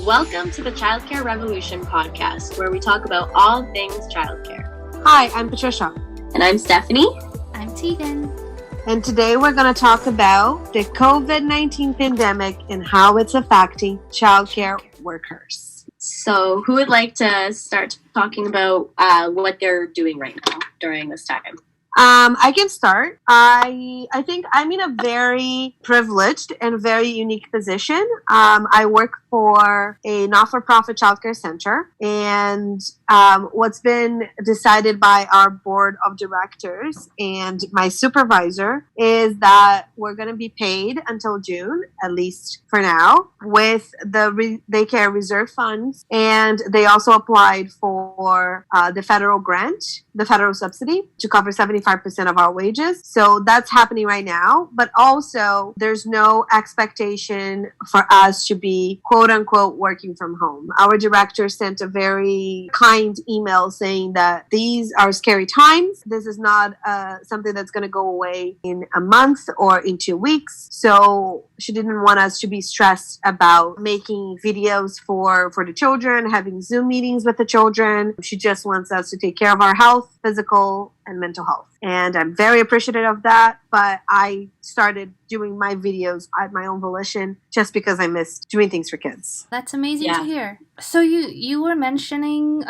Welcome to the Childcare Revolution podcast, where we talk about all things childcare. Hi, I'm Patricia. And I'm Stephanie. I'm Tegan. And today we're going to talk about the COVID-19 pandemic and how it's affecting childcare workers. So who would like to start talking about what they're doing right now during this time? I can start. I think I'm in a very privileged and very unique position. I work for a not-for-profit childcare center, and what's been decided by our board of directors and my supervisor is that we're going to be paid until June, at least for now, with the daycare reserve funds, and they also applied for the federal grant, the federal subsidy, to cover 75% of our wages. So that's happening right now. But also, there's no expectation for us to be, quote unquote, working from home. Our director sent a very kind email saying that these are scary times. This is not something that's going to go away in a month or in 2 weeks. So she didn't want us to be stressed about making videos for the children, having Zoom meetings with the children. She just wants us to take care of our health, physical and mental health. And I'm very appreciative of that. But I started doing my videos at my own volition just because I missed doing things for kids. That's amazing to hear. So you were mentioning,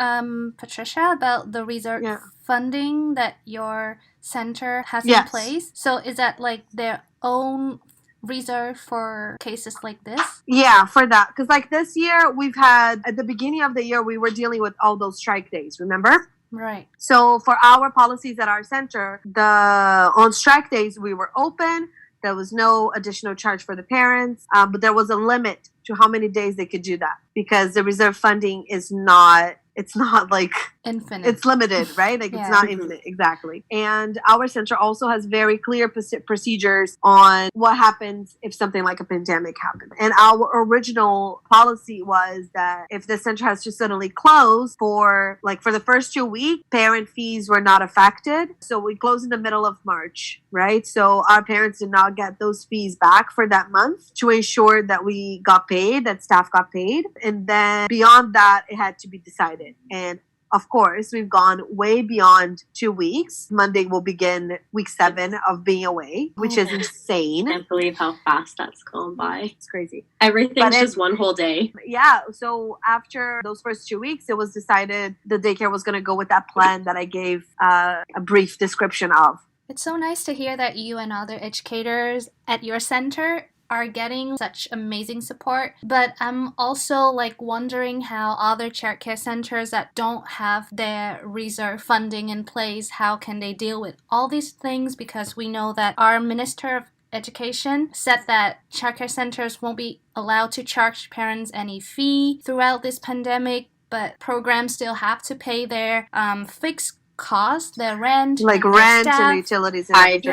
Patricia, about the reserve funding that your center has in place. So is that like their own reserve for cases like this? Yeah, for that. Because like this year, we've had, at the beginning of the year, we were dealing with all those strike days, remember? Right. So for our policies at our center, on strike days, we were open. There was no additional charge for the parents, but there was a limit to how many days they could do that because the reserve funding is not, it's not like infinite. It's limited, right? Like it's not infinite, exactly. And our center also has very clear procedures on what happens if something like a pandemic happens. And our original policy was that if the center has to suddenly close for the first 2 weeks, parent fees were not affected. So we closed in the middle of March, right? So our parents did not get those fees back for that month to ensure that we got paid, that staff got paid. And then beyond that, it had to be decided. And of course, we've gone way beyond 2 weeks. Monday will begin week 7 of being away, which is insane. I can't believe how fast that's gone by. It's crazy. Everything's just one whole day. Yeah. So after those first 2 weeks, it was decided the daycare was going to go with that plan that I gave a brief description of. It's so nice to hear that you and other educators at your center are getting such amazing support, but I'm also wondering how other childcare centers that don't have their reserve funding in place, how can they deal with all these things? Because we know that our Minister of Education said that childcare centers won't be allowed to charge parents any fee throughout this pandemic, but programs still have to pay their fixed cost, their rent, rent and utilities and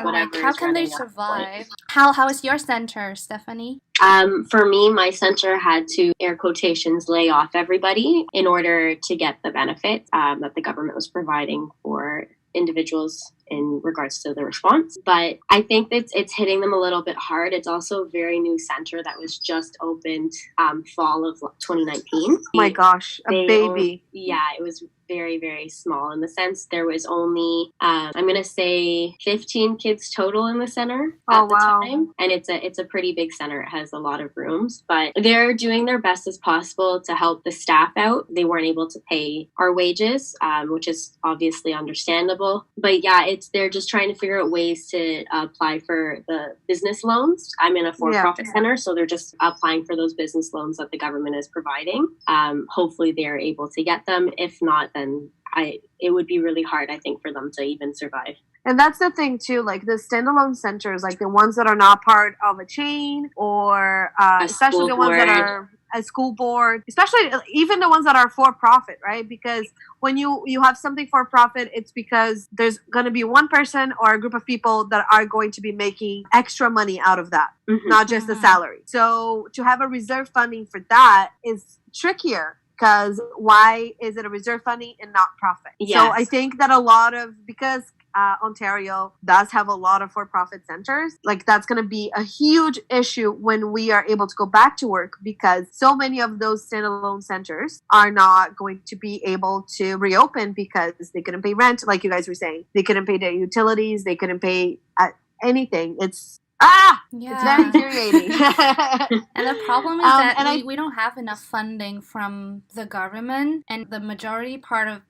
whatever. How can they survive? How is your center, Stephanie? For me, my center had to, air quotations, lay off everybody in order to get the benefit that the government was providing for individuals in regards to the response. But I think that it's hitting them a little bit hard. It's also a very new center that was just opened fall of 2019. Oh my gosh, a baby. It was very, very small in the sense there was only, I'm going to say 15 kids total in the center at the time. And it's a pretty big center. It has a lot of rooms, but they're doing their best as possible to help the staff out. They weren't able to pay our wages, which is obviously understandable. But they're just trying to figure out ways to apply for the business loans. I'm in a for-profit center, so they're just applying for those business loans that the government is providing. Hopefully they're able to get them. If not, then it would be really hard, I think, for them to even survive. And that's the thing too, the standalone centers, the ones that are not part of a chain or especially the ones that are a school board, especially even the ones that are for profit, right? Because when you have something for profit, it's because there's going to be one person or a group of people that are going to be making extra money out of that, not just the salary. So to have a reserve funding for that is trickier. Because why is it a reserve funding and not profit? Yes. So I think that because Ontario does have a lot of for-profit centers, like that's going to be a huge issue when we are able to go back to work, because so many of those standalone centers are not going to be able to reopen because they couldn't pay rent, like you guys were saying. They couldn't pay their utilities. They couldn't pay anything. It's very infuriating. And the problem is that we don't have enough funding from the government, and the majority part of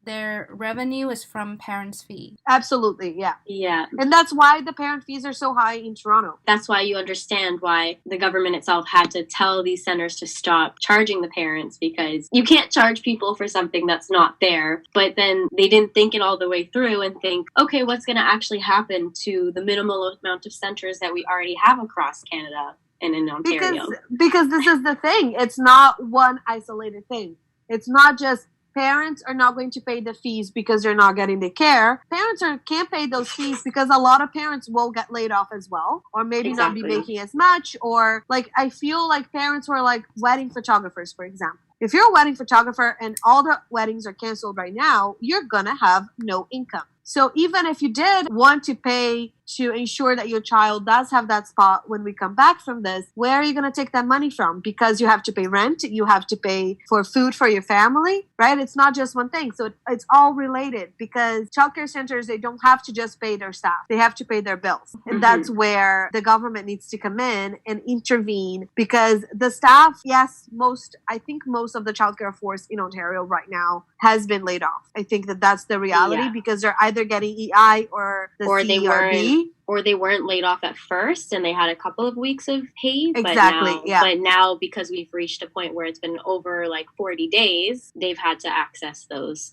their revenue is from parents' fees. Absolutely, yeah. Yeah. And that's why the parent fees are so high in Toronto. That's why you understand why the government itself had to tell these centers to stop charging the parents, because you can't charge people for something that's not there. But then they didn't think it all the way through and think, okay, what's going to actually happen to the minimal amount of centers that we already have across Canada and in Ontario? Because this is the thing. It's not one isolated thing. It's not just parents are not going to pay the fees because they're not getting the care. Parents can't pay those fees because a lot of parents will get laid off as well, or maybe not be making as much. Or like, I feel like parents who are like wedding photographers, for example. If you're a wedding photographer and all the weddings are canceled right now, you're going to have no income. So even if you did want to pay to ensure that your child does have that spot when we come back from this, where are you going to take that money from? Because you have to pay rent, you have to pay for food for your family, right? It's not just one thing. So it's all related, because childcare centers, they don't have to just pay their staff. They have to pay their bills. And that's where the government needs to come in and intervene, because the staff, yes, I think most of the childcare force in Ontario right now has been laid off. I think that's the reality, because they're either getting EI or the CERB. Or they weren't laid off at first and they had a couple of weeks of pay. Exactly, But now, because we've reached a point where it's been over like 40 days, they've had to access those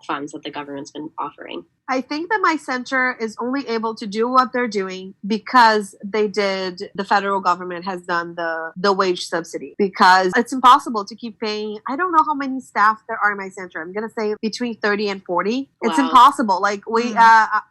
funds that the government's been offering. I think that my center is only able to do what they're doing because the federal government has done the wage subsidy, because it's impossible to keep paying. I don't know how many staff there are in my center. I'm going to say between 30 and 40. Wow. It's impossible. Like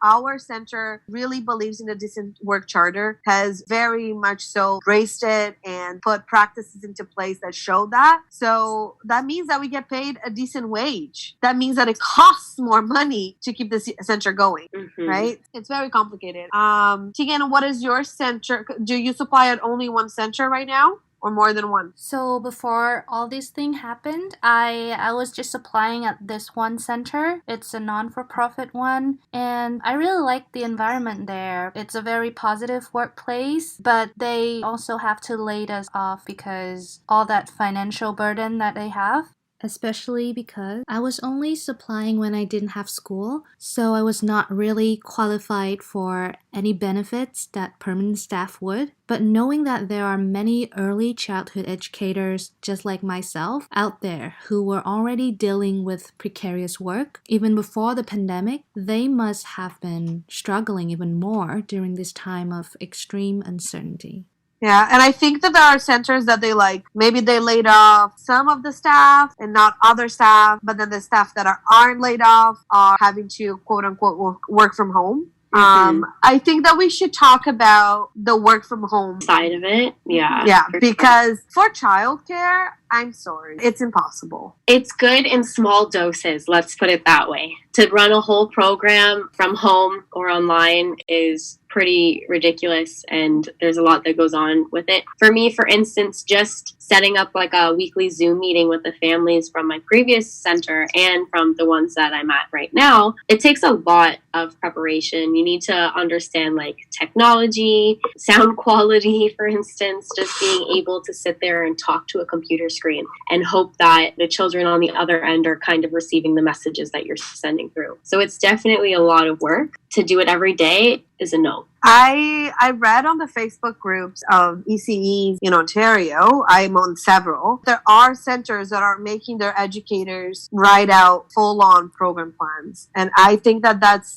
our center really believes in the decent work charter, has very much so embraced it and put practices into place that show that. So that means that we get paid a decent wage. That means that it costs more money to keep this center going, right? It's very complicated. Tegan, what is your center? Do you supply at only one center right now, or more than one? So before all these things happened, I was just applying at this one center. It's a non-for-profit one, and I really like the environment there. It's a very positive workplace, but they also have to lay us off because all that financial burden that they have. Especially because I was only supplying when I didn't have school, so I was not really qualified for any benefits that permanent staff would. But knowing that there are many early childhood educators just like myself out there who were already dealing with precarious work even before the pandemic, they must have been struggling even more during this time of extreme uncertainty. Yeah, and I think that there are centers that maybe they laid off some of the staff and not other staff, but then the staff that aren't laid off are having to quote unquote work from home. I think that we should talk about the work from home side of it. Yeah, because for childcare, I'm sorry, it's impossible. It's good in small doses, let's put it that way. To run a whole program from home or online is pretty ridiculous, and there's a lot that goes on with it. For me, for instance, just setting up like a weekly Zoom meeting with the families from my previous center and from the ones that I'm at right now, it takes a lot of preparation. You need to understand like technology, sound quality, for instance, just being able to sit there and talk to a computer screen and hope that the children on the other end are kind of receiving the messages that you're sending through. So it's definitely a lot of work. To do it every day is a no. I read on the Facebook groups of ECEs in Ontario, I'm on several, there are centers that are making their educators write out full-on program plans. And I think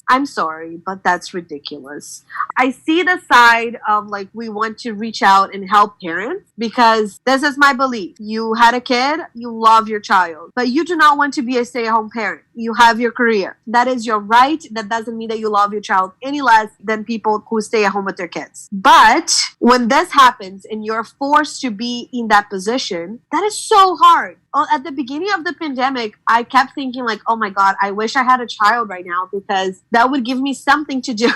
I'm sorry, but that's ridiculous. I see the side of like, we want to reach out and help parents, because this is my belief. You had a kid, you love your child, but you do not want to be a stay-at-home parent. You have your career. That is your right. That doesn't mean that you love your child any less than people who stay at home with their kids. But when this happens and you're forced to be in that position, that is so hard. At the beginning of the pandemic, I kept thinking like, oh my God, I wish I had a child right now because that would give me something to do.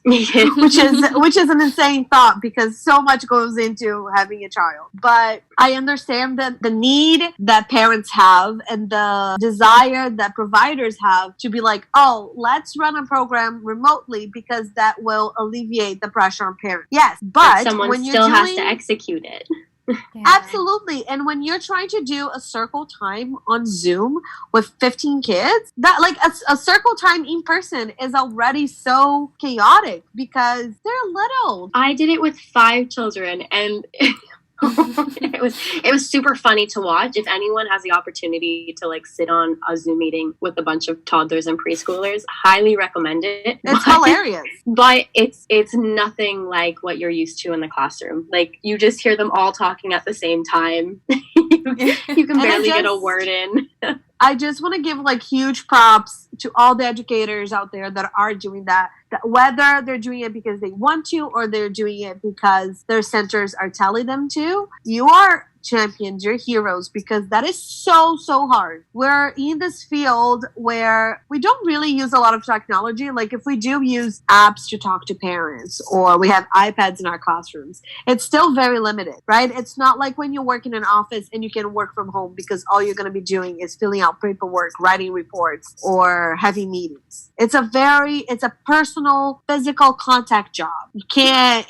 which is an insane thought because so much goes into having a child. But I understand that the need that parents have and the desire that providers have to be like, oh, let's run a program remotely because that will alleviate the pressure on parents. Yes, but someone when still has to execute it. Yeah. Absolutely. And when you're trying to do a circle time on Zoom with 15 kids, that like a circle time in person is already so chaotic because they're little. I did it with 5 children and it was super funny to watch. If anyone has the opportunity to like sit on a Zoom meeting with a bunch of toddlers and preschoolers, highly recommend it. It's hilarious. But it's nothing like what you're used to in the classroom. Like you just hear them all talking at the same time. You can barely get a word in. I just want to give like huge props to all the educators out there that are doing that, whether they're doing it because they want to or they're doing it because their centers are telling them to. You are champions, you're heroes, because that is so hard. We're in this field where we don't really use a lot of technology. Like if we do use apps to talk to parents or we have iPads in our classrooms, it's still very limited, right? It's not like when you work in an office and you can work from home because all you're going to be doing is filling out paperwork, writing reports, or having meetings. It's a personal, physical contact job. You can't,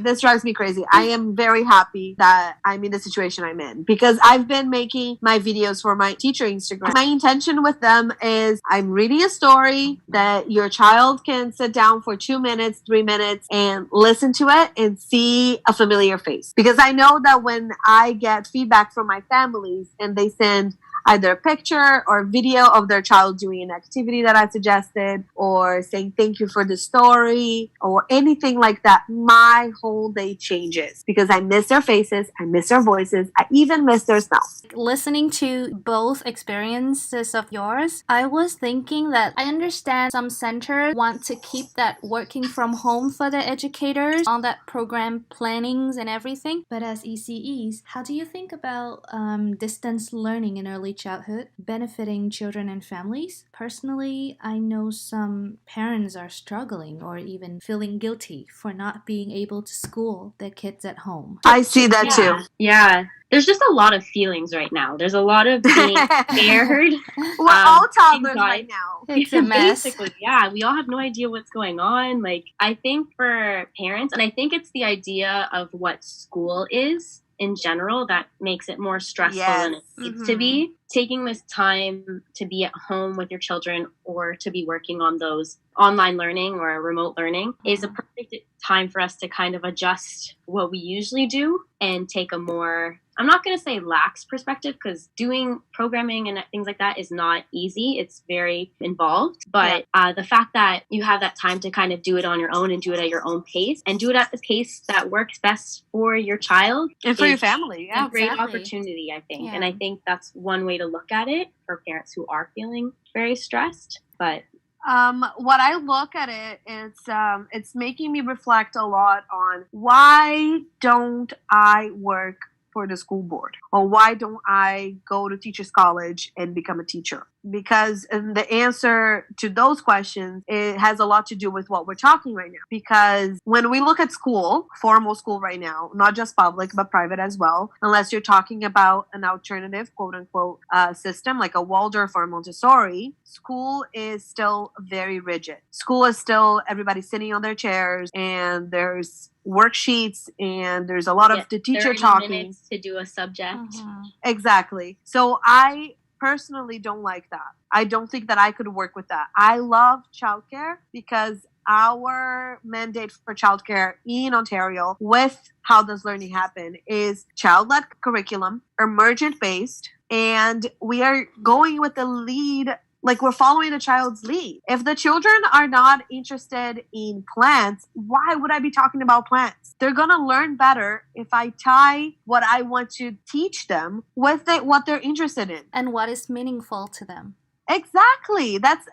this drives me crazy. I am very happy that I'm in the situation I'm in because I've been making my videos for my teacher Instagram. My intention with them is I'm reading a story that your child can sit down for 2 minutes, 3 minutes and listen to it and see a familiar face. Because I know that when I get feedback from my families and they send either a picture or video of their child doing an activity that I suggested or saying thank you for the story or anything like that, my whole day changes because I miss their faces, I miss their voices, I even miss their smells. Listening to both experiences of yours, I was thinking that I understand some centers want to keep that working from home for the educators on that program plannings and everything. But as ECEs, how do you think about distance learning in early childhood benefiting children and families? Personally, I know some parents are struggling or even feeling guilty for not being able to school their kids at home. I see that too. Yeah. There's just a lot of feelings right now. There's a lot of being scared. We're all toddlers right now. It's a mess. Basically, yeah. We all have no idea what's going on. Like, I think for parents, and I think it's the idea of what school is in general that makes it more stressful than it needs to be. Taking this time to be at home with your children or to be working on those online learning or remote learning is a perfect time for us to kind of adjust what we usually do and take a more, I'm not going to say lax perspective because doing programming and things like that is not easy. It's very involved. But the fact that you have that time to kind of do it on your own and do it at your own pace and do it at the pace that works best for your child and for your family. Yeah, a great opportunity, I think. Yeah. And I think that's one way to look at it for parents who are feeling very stressed. But what I look at it, it's making me reflect a lot on why don't I work for the school board? Or why don't I go to teachers college and become a teacher? Because the answer to those questions, it has a lot to do with what we're talking right now. Because when we look at school, formal school right now, not just public, but private as well, unless you're talking about an alternative, quote unquote, system like a Waldorf or a Montessori, school is still very rigid. School is still everybody sitting on their chairs and there's worksheets and there's a lot of the teacher 30 talking minutes to do a subject. Exactly. So I personally don't like that. I don't think that I could work with that. I love childcare because our mandate for childcare in Ontario with how does learning happen is child-led curriculum, emergent-based, and we are going with the lead. Like we're following the child's lead. If the children are not interested in plants, why would I be talking about plants? They're going to learn better if I tie what I want to teach them with what they're interested in. And what is meaningful to them. Exactly. That's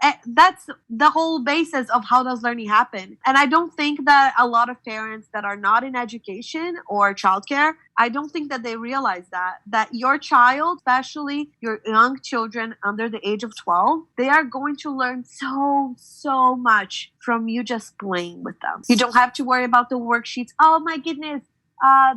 the whole basis of how does learning happen. And I don't think that a lot of parents that are not in education or childcare, I don't think that they realize that your child, especially your young children under the age of 12, they are going to learn so much from you just playing with them. You don't have to worry about the worksheets. Oh my goodness,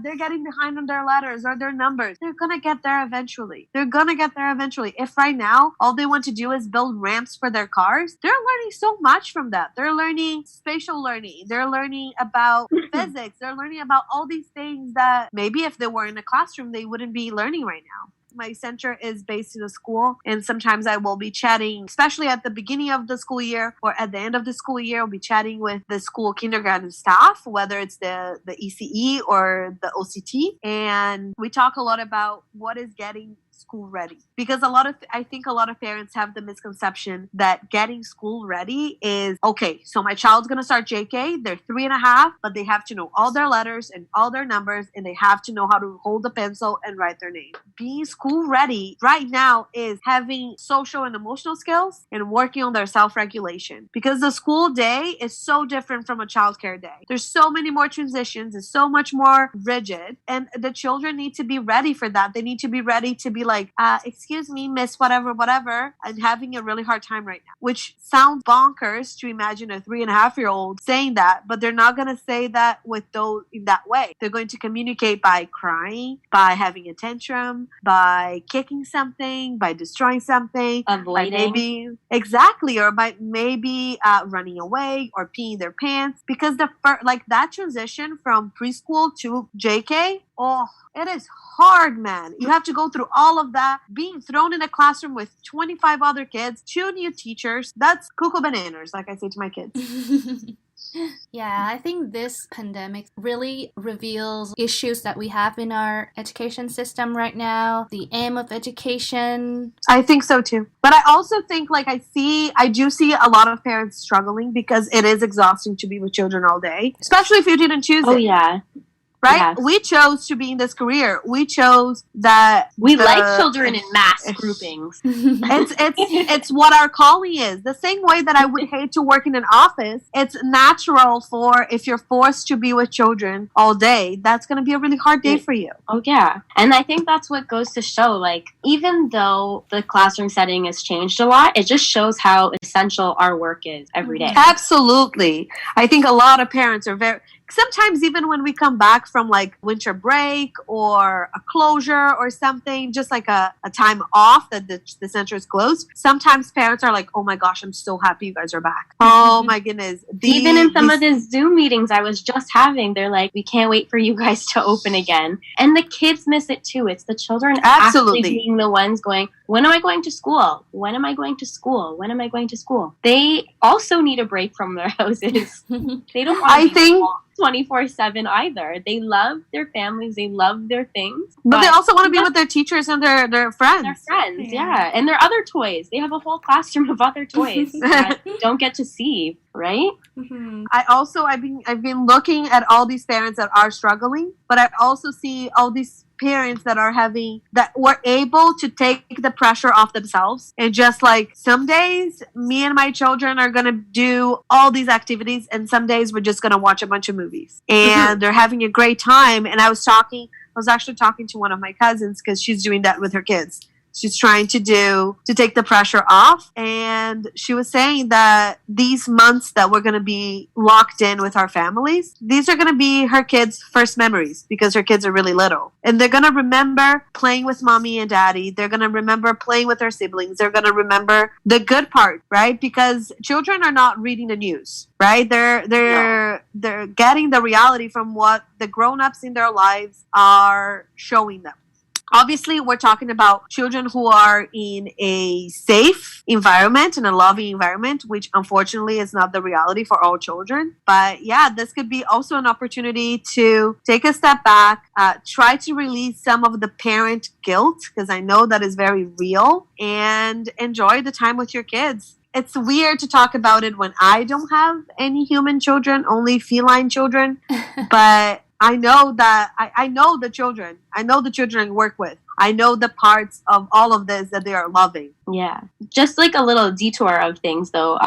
they're getting behind on their letters or their numbers. They're going to get there eventually. If right now all they want to do is build ramps for their cars, they're learning so much from that. They're learning spatial learning. They're learning about physics. They're learning about all these things that maybe if they were in a classroom, they wouldn't be learning right now. My center is based in a school, and sometimes I will be chatting, especially at the beginning of the school year or at the end of the school year, I'll be chatting with the school kindergarten staff, whether it's the ECE or the OCT. And we talk a lot about what is getting school ready, because I think a lot of parents have the misconception that getting school ready is okay, so my child's gonna start JK, they're 3.5, but they have to know all their letters and all their numbers, and they have to know how to hold a pencil and write their name. Being school ready right now is having social and emotional skills and working on their self-regulation, because the school day is so different from a childcare day. There's so many more transitions, it's so much more rigid, and the children need to be ready for that. They need to be ready to be like, excuse me, miss whatever, and having a really hard time right now, which sounds bonkers to imagine a 3.5-year-old saying that, but they're not going to say that with those in that way. They're going to communicate by crying, by having a tantrum, by kicking something, by destroying something, avoiding, or by maybe running away or peeing their pants, because that transition from preschool to JK, oh, it is hard, man. You have to go through all of that, being thrown in a classroom with 25 other kids, 2 new teachers. That's cuckoo bananas, like I say to my kids. Yeah, I think this pandemic really reveals issues that we have in our education system right now, the aim of education. I think so too. But I also think, like, I do see a lot of parents struggling because it is exhausting to be with children all day, especially if you didn't choose it. Oh, yeah. Right? Yes. We chose to be in this career. We chose that we like children in mass groupings. It's what our calling is. The same way that I would hate to work in an office, it's natural for, if you're forced to be with children all day, that's going to be a really hard day for you. Oh, yeah. And I think that's what goes to show, like, even though the classroom setting has changed a lot, it just shows how essential our work is every day. Absolutely. I think a lot of parents are sometimes even when we come back from like winter break or a closure or something, just like a time off that the center is closed, sometimes parents are like, oh my gosh, I'm so happy you guys are back. Oh my goodness. Even in some of the Zoom meetings I was just having, they're like, we can't wait for you guys to open again. And the kids miss it too. It's the children actually being the ones going, when am I going to school? When am I going to school? When am I going to school? They also need a break from their houses. They don't want to be 24/7 either. They love their families, they love their things, but they also want to be with their teachers and their friends. Their friends, yeah, and their other toys. They have a whole classroom of other toys that you don't get to see, right? Mm-hmm. I've been looking at all these parents that are struggling, but I also see all these parents that were able to take the pressure off themselves, and just like, some days me and my children are gonna do all these activities, and some days we're just gonna watch a bunch of movies, and they're having a great time. And I was actually talking to one of my cousins, because she's doing that with her kids. She's trying to take the pressure off. And she was saying that these months that we're going to be locked in with our families, these are going to be her kids' first memories, because her kids are really little. And they're going to remember playing with mommy and daddy. They're going to remember playing with their siblings. They're going to remember the good part, right? Because children are not reading the news, right? They're getting the reality from what the grown-ups in their lives are showing them. Obviously, we're talking about children who are in a safe environment and a loving environment, which unfortunately is not the reality for all children. But yeah, this could be also an opportunity to take a step back, try to release some of the parent guilt, because I know that is very real, and enjoy the time with your kids. It's weird to talk about it when I don't have any human children, only feline children, but I know that I know the children I work with I know the parts of all of this that they are loving. Yeah. Just like a little detour of things, though.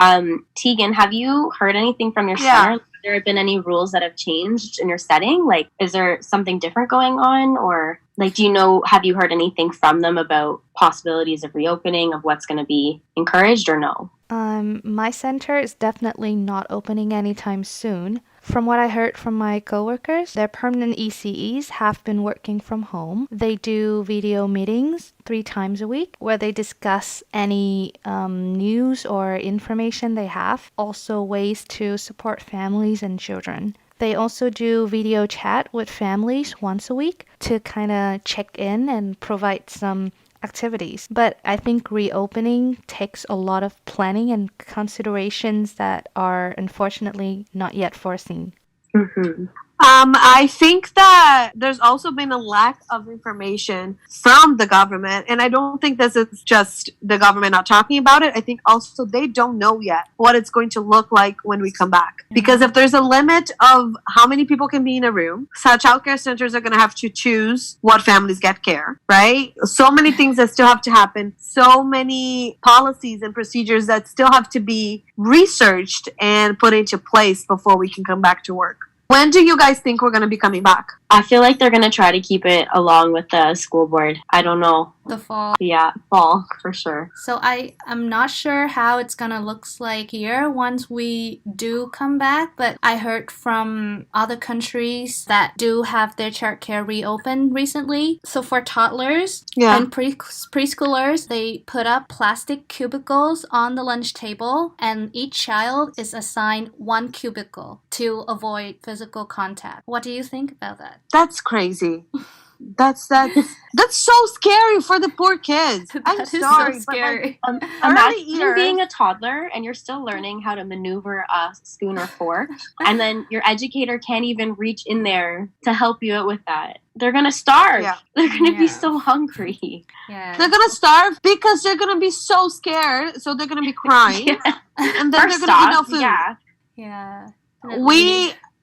Tegan, have you heard anything from your center? Have there been any rules that have changed in your setting? Like, is there something different going on? Or, like, have you heard anything from them about possibilities of reopening, of what's going to be encouraged or no? My center is definitely not opening anytime soon. From what I heard from my coworkers, their permanent ECEs have been working from home. They do video meetings 3 times a week where they discuss any news or information they have, also ways to support families and children. They also do video chat with families once a week to kind of check in and provide some activities. But I think reopening takes a lot of planning and considerations that are unfortunately not yet foreseen. Mm-hmm. I think that there's also been a lack of information from the government, and I don't think this is just the government not talking about it. I think also they don't know yet what it's going to look like when we come back. Because if there's a limit of how many people can be in a room, so childcare centers are going to have to choose what families get care, right? So many things that still have to happen, so many policies and procedures that still have to be researched and put into place before we can come back to work. When do you guys think we're going to be coming back? I feel like they're going to try to keep it along with the school board. I don't know. The fall. Yeah, fall for sure. So I'm not sure how it's gonna look like here once we do come back, but I heard from other countries that do have their childcare reopened recently. So for toddlers and preschoolers, they put up plastic cubicles on the lunch table, and each child is assigned 1 cubicle to avoid physical contact. What do you think about that? That's crazy. That's so scary for the poor kids. I'm sorry, so scary. But imagine being a toddler and you're still learning how to maneuver a spoon or fork, and then your educator can't even reach in there to help you out with that. They're gonna starve. Yeah. They're gonna be so hungry. Yeah. They're gonna starve because they're gonna be so scared. So they're gonna be crying, and then they're gonna be no food. Yeah.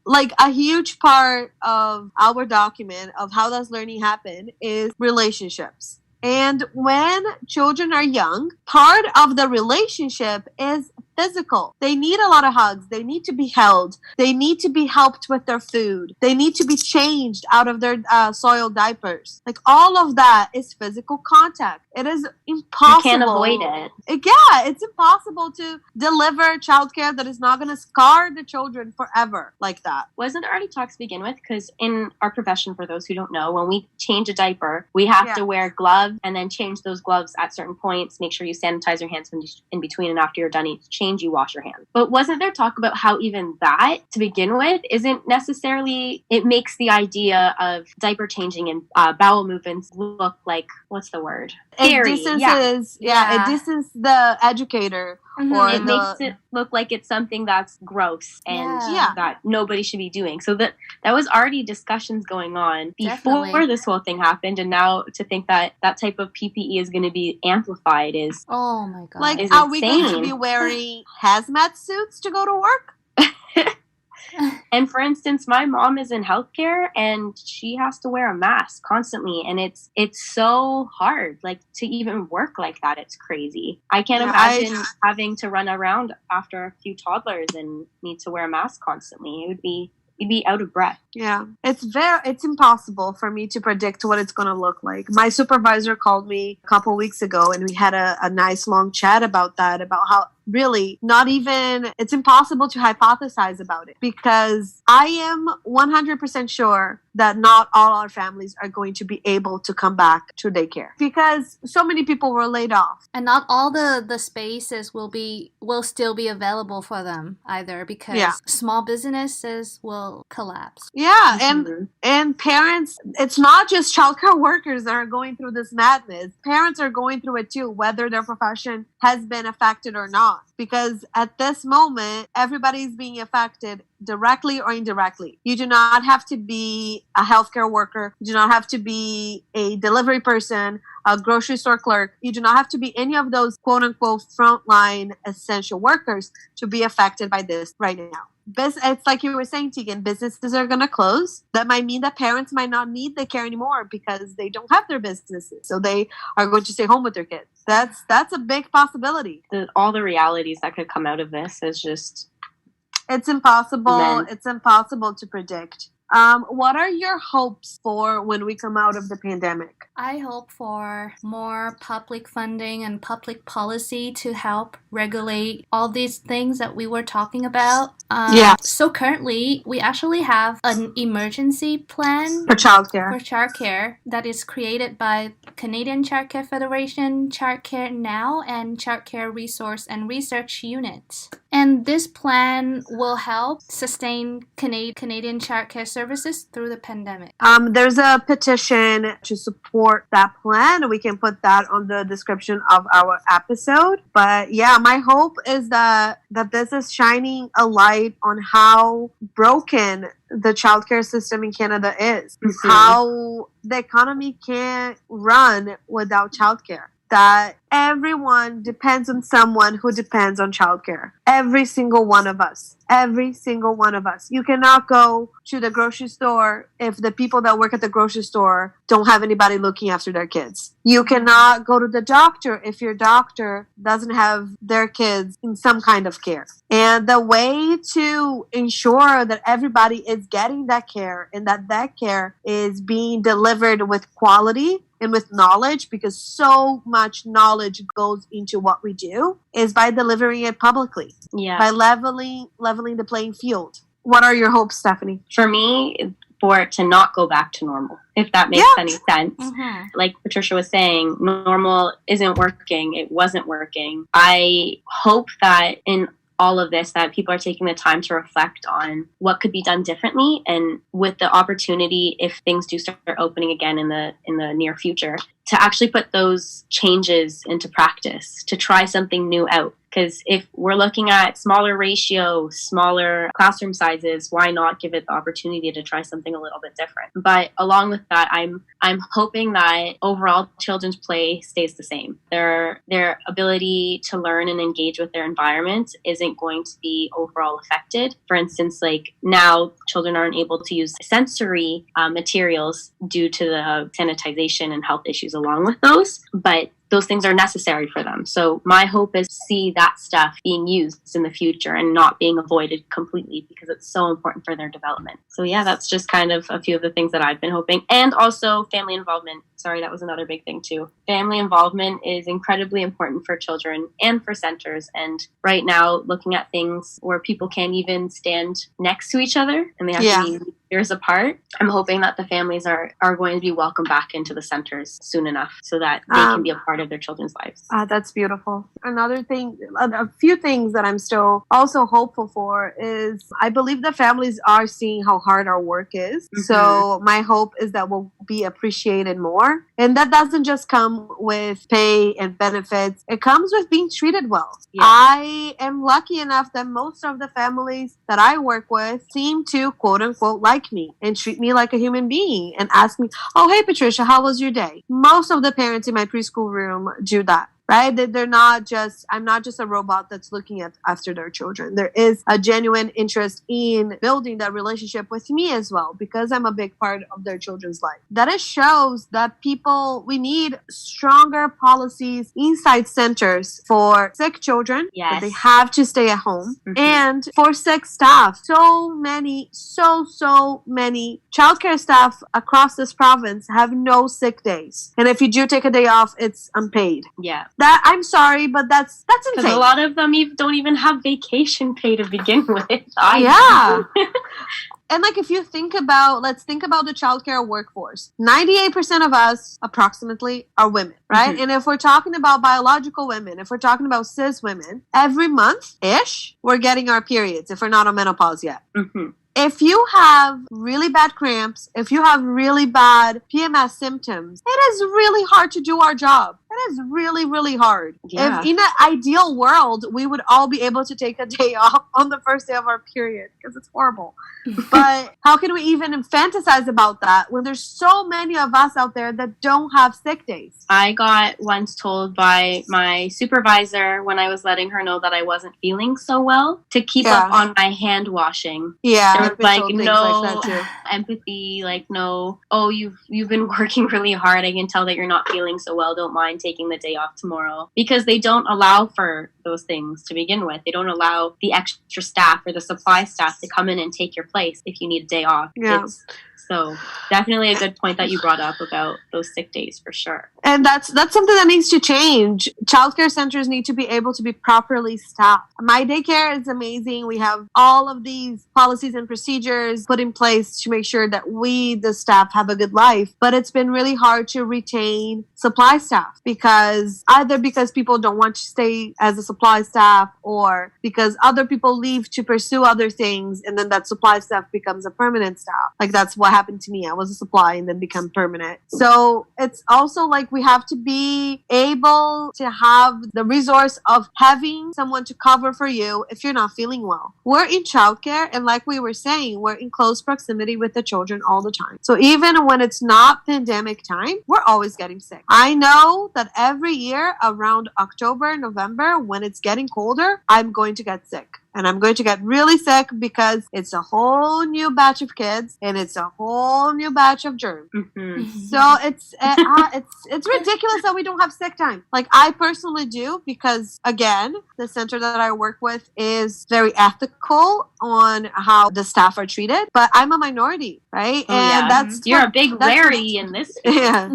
Like a huge part of our document of how does learning happen is relationships. And when children are young, part of the relationship is physical. They need a lot of hugs. They need to be held. They need to be helped with their food. They need to be changed out of their soiled diapers. Like all of that is physical contact. It is impossible. You can't avoid it. It's impossible to deliver childcare that is not going to scar the children forever like that. Wasn't there already talks to begin with? Because in our profession, for those who don't know, when we change a diaper, we have to wear gloves and then change those gloves at certain points. Make sure you sanitize your hands in between, and after you're done each change, you wash your hands. But wasn't there talk about how even that, to begin with, isn't necessarily, it makes the idea of diaper changing and bowel movements look like, what's the word? Scary. It distances, it distances the educator. Mm-hmm. Or it makes it look like it's something that's gross and that nobody should be doing. So that was already discussions going on before this whole thing happened, and now to think that that type of PPE is going to be amplified is, oh my god, like, are we going to be wearing hazmat suits to go to work? And for instance, my mom is in healthcare and she has to wear a mask constantly, and it's so hard, like, to even work like that. It's crazy. I can't imagine having to run around after a few toddlers and need to wear a mask constantly. You'd be out of breath. Yeah, it's impossible for me to predict what it's going to look like. My supervisor called me a couple weeks ago and we had a nice long chat about that, about how really it's impossible to hypothesize about it, because I am 100% sure that not all our families are going to be able to come back to daycare because so many people were laid off. And not all the spaces will still be available for them either, because small businesses will collapse. Yeah, and parents, it's not just childcare workers that are going through this madness. Parents are going through it too, whether their profession has been affected or not. Because at this moment, everybody's being affected directly or indirectly. You do not have to be a healthcare worker. You do not have to be a delivery person, a grocery store clerk. You do not have to be any of those quote unquote frontline essential workers to be affected by this right now. It's like you were saying, Tegan, businesses are going to close. That might mean that parents might not need the care anymore because they don't have their businesses. So they are going to stay home with their kids. That's a big possibility. All the realities that could come out of this is just... It's impossible. It's impossible to predict. What are your hopes for when we come out of the pandemic? I hope for more public funding and public policy to help regulate all these things that we were talking about. So currently, we actually have an emergency plan for childcare that is created by Canadian Childcare Federation, Childcare Now, and Childcare Resource and Research Unit. And this plan will help sustain Canadian childcare services through the pandemic. There's a petition to support that plan. We can put that on the description of our episode. But yeah, my hope is that this is shining a light on how broken the childcare system in Canada is. Mm-hmm. How the economy can't run without childcare. That everyone depends on someone who depends on childcare. Every single one of us. Every single one of us. You cannot go to the grocery store if the people that work at the grocery store don't have anybody looking after their kids. You cannot go to the doctor if your doctor doesn't have their kids in some kind of care. And the way to ensure that everybody is getting that care and that care is being delivered with quality and with knowledge, because so much knowledge goes into what we do, is by delivering it publicly. Yeah. By leveling the playing field. What are your hopes, Stephanie? For me, for it to not go back to normal, if that makes any sense. Mm-hmm. Like Patricia was saying, normal isn't working. It wasn't working. I hope that in all of this, that people are taking the time to reflect on what could be done differently, and with the opportunity, if things do start opening again in the near future, to actually put those changes into practice, to try something new out. Because if we're looking at smaller ratios, smaller classroom sizes, why not give it the opportunity to try something a little bit different? But along with that, I'm hoping that overall children's play stays the same. Their ability to learn and engage with their environment isn't going to be overall affected. For instance, like now children aren't able to use sensory materials due to the sanitization and health issues along with those, but those things are necessary for them. So my hope is to see that stuff being used in the future and not being avoided completely, because it's so important for their development. So yeah, that's just kind of a few of the things that I've been hoping. And also family involvement. Sorry, that was another big thing too. Family involvement is incredibly important for children and for centers. And right now, looking at things where people can't even stand next to each other and they have to be years apart, I'm hoping that the families are going to be welcomed back into the centers soon enough so that they can be a part of their children's lives. That's beautiful. Another thing, a few things that I'm still also hopeful for is I believe the families are seeing how hard our work is. Mm-hmm. So my hope is that we'll be appreciated more. And that doesn't just come with pay and benefits. It comes with being treated well. Yeah. I am lucky enough that most of the families that I work with seem to, quote unquote, like me and treat me like a human being and ask me, oh, hey, Patricia, how was your day? Most of the parents in my preschool room do that. Right? I'm not just a robot that's looking after their children. There is a genuine interest in building that relationship with me as well, because I'm a big part of their children's life. That it shows that we need stronger policies inside centers for sick children. Yes. That they have to stay at home. Mm-hmm. And for sick staff. So many childcare staff across this province have no sick days. And if you do take a day off, it's unpaid. Yeah. That, I'm sorry, but that's insane. Because a lot of them don't even have vacation pay to begin with. And like, if you let's think about the childcare workforce. 98% of us, approximately, are women, right? Mm-hmm. And if we're talking about biological women, if we're talking about cis women, every month-ish, we're getting our periods if we're not on menopause yet. Mm-hmm. If you have really bad cramps, if you have really bad PMS symptoms, it is really hard to do our job. It It is really, really hard. Yeah. If in an ideal world, we would all be able to take a day off on the first day of our period because it's horrible. But how can we even fantasize about that when there's so many of us out there that don't have sick days? I got once told by my supervisor when I was letting her know that I wasn't feeling so well to keep up on my hand washing. Yeah, there was like no like that too. empathy, like no, oh, you've been working really hard. I can tell that you're not feeling so well. Don't mind taking the day off tomorrow, because they don't allow for those things to begin with. They don't allow the extra staff or the supply staff to come in and take your place if you need a day off. Yeah. So definitely a good point that you brought up about those sick days, for sure. And that's something that needs to change. Childcare centers need to be able to be properly staffed. My daycare is amazing. We have all of these policies and procedures put in place to make sure that we, the staff, have a good life. But it's been really hard to retain supply staff because people don't want to stay as a supply staff, or because other people leave to pursue other things, and then that supply staff becomes a permanent staff. Like, that's what happened to me. I was a supply and then become permanent. So it's also like we have to be able to have the resource of having someone to cover for you if you're not feeling well. We're in childcare, and like we were saying, we're in close proximity with the children all the time. So even when it's not pandemic time, we're always getting sick. I know that every year around October, November, when it's getting colder, I'm going to get sick. And I'm going to get really sick because it's a whole new batch of kids and it's a whole new batch of germs. Mm-hmm. So it's ridiculous that we don't have sick time. Like, I personally do, because again, the center that I work with is very ethical on how the staff are treated. But I'm a minority, right? Oh, and yeah. You're a big rarity in this field. Yeah.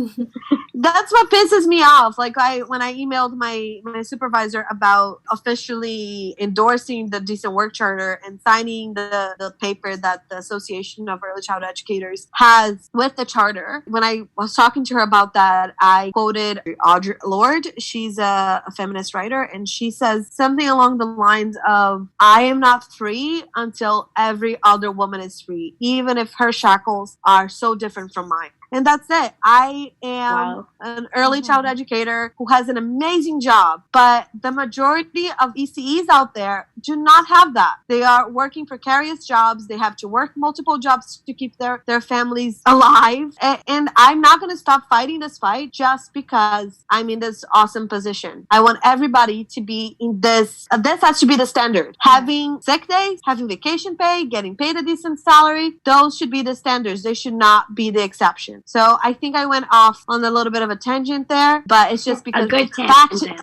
That's what pisses me off. Like, when I emailed my supervisor about officially endorsing the Decent Work Charter and signing the paper that the Association of Early Childhood Educators has with the charter, when I was talking to her about that, I quoted Audre Lorde. She's a feminist writer, and she says something along the lines of, I am not free until every other woman is free, even if her shackles are so different from mine. And that's it. I am an early child educator who has an amazing job, but the majority of ECEs out there do not have that. They are working precarious jobs. They have to work multiple jobs to keep their families alive. And I'm not going to stop fighting this fight just because I'm in this awesome position. I want everybody to be in this. This has to be the standard. Having sick days, having vacation pay, getting paid a decent salary, those should be the standards. They should not be the exception. So I think I went off on a little bit of a tangent there, but it's just because a good tangent.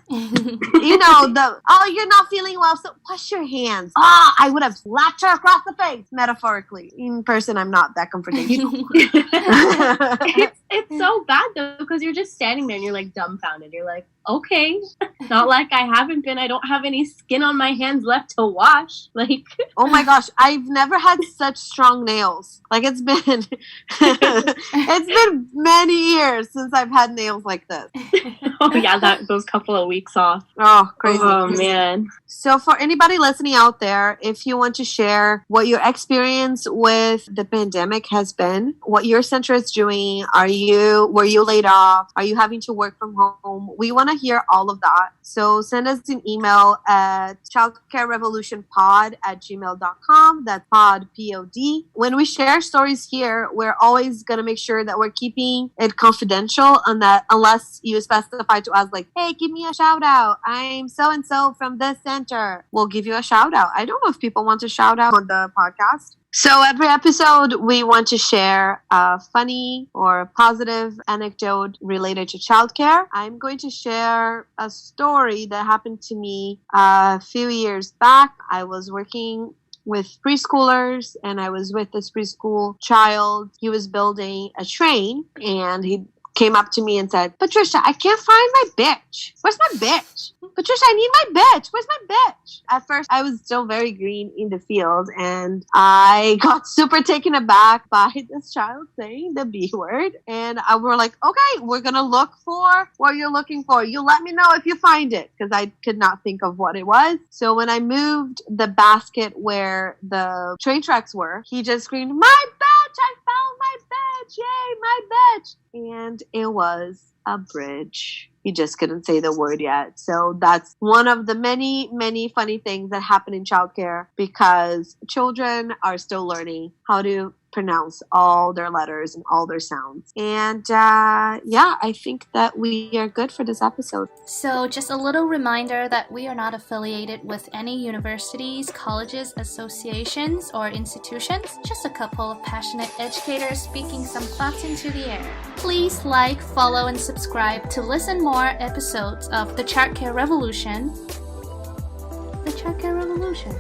You're not feeling well, so wash your hands. I would have slapped her across the face, metaphorically. In person, I'm not that confrontational. It's so bad though, because you're just standing there and you're like dumbfounded. You're like, okay, not like I haven't been. I don't have any skin on my hands left to wash. Like, oh my gosh, I've never had such strong nails. Like, it's been many years since I've had nails like this. Oh yeah, those couple of weeks off. Oh, crazy. Oh man. So for anybody listening out there, if you want to share what your experience with the pandemic has been, what your center is doing, were you laid off? Are you having to work from home? We want to hear all of that. So send us an email at childcarerevolutionpod@gmail.com. That's pod, P-O-D. When we share stories here, we're always going to make sure that we're keeping it confidential, and that unless you specify to us, like, hey, give me a shout out. I'm so-and-so from this center. We'll give you a shout out. I don't know if people want to shout out on the podcast. So every episode, we want to share a funny or positive anecdote related to childcare. I'm going to share a story that happened to me a few years back. I was working with preschoolers, and I was with this preschool child. He was building a train, and he came up to me and said, Patricia, I can't find my bitch. Where's my bitch? Patricia, I need my bitch. Where's my bitch? At first, I was still very green in the field, and I got super taken aback by this child saying the B word. And we're like, okay, we're going to look for what you're looking for. You let me know if you find it, because I could not think of what it was. So when I moved the basket where the train tracks were, he just screamed, my bitch! I found my bitch! Yay, my bitch! And it was a bridge. he just couldn't say the word yet. So that's one of the many, many funny things that happen in childcare because children are still learning how to pronounce all their letters and all their sounds. And I think that we are good for this episode. So just a little reminder that we are not affiliated with any universities, colleges, associations, or institutions. Just a couple of passionate educators speaking some thoughts into the air. Please like, follow, and subscribe to listen more episodes of The Childcare Revolution. The Childcare Revolution.